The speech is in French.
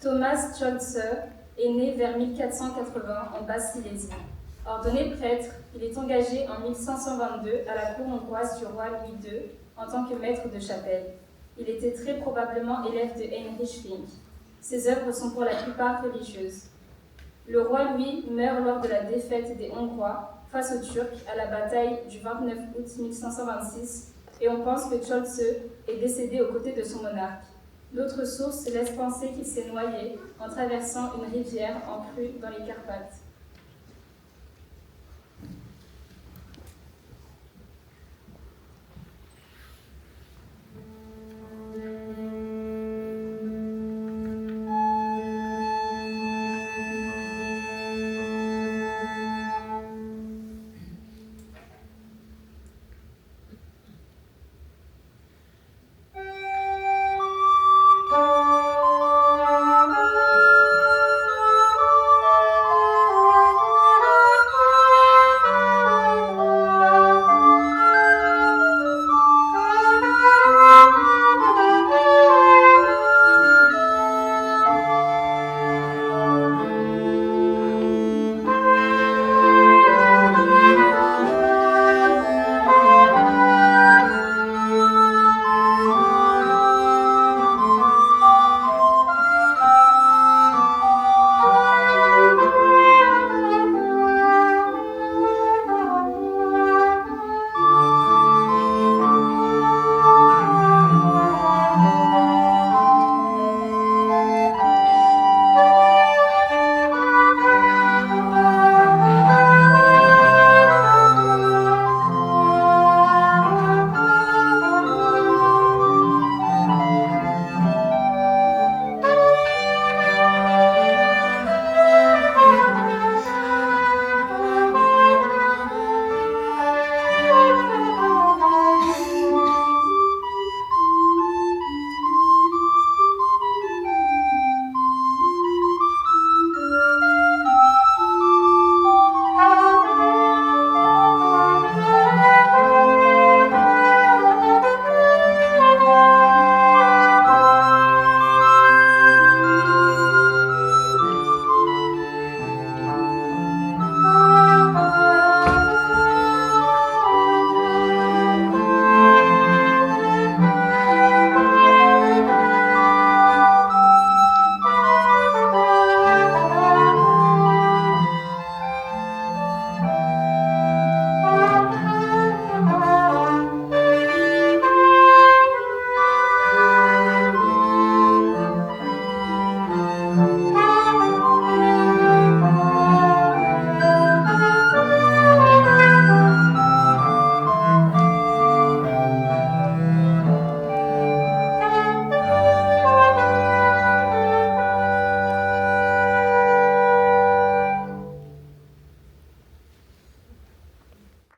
Thomas Scholze est né vers 1480 en Basse-Silésie. Ordonné prêtre, il est engagé en 1522 à la cour hongroise du roi Louis II en tant que maître de chapelle. Il était très probablement élève de Heinrich Fink. Ses œuvres sont pour la plupart religieuses. Le roi Louis meurt lors de la défaite des Hongrois face aux Turcs à la bataille du 29 août 1526 et on pense que Scholze est décédé aux côtés de son monarque. D'autres sources laissent penser qu'il s'est noyé en traversant une rivière en crue dans les Carpates.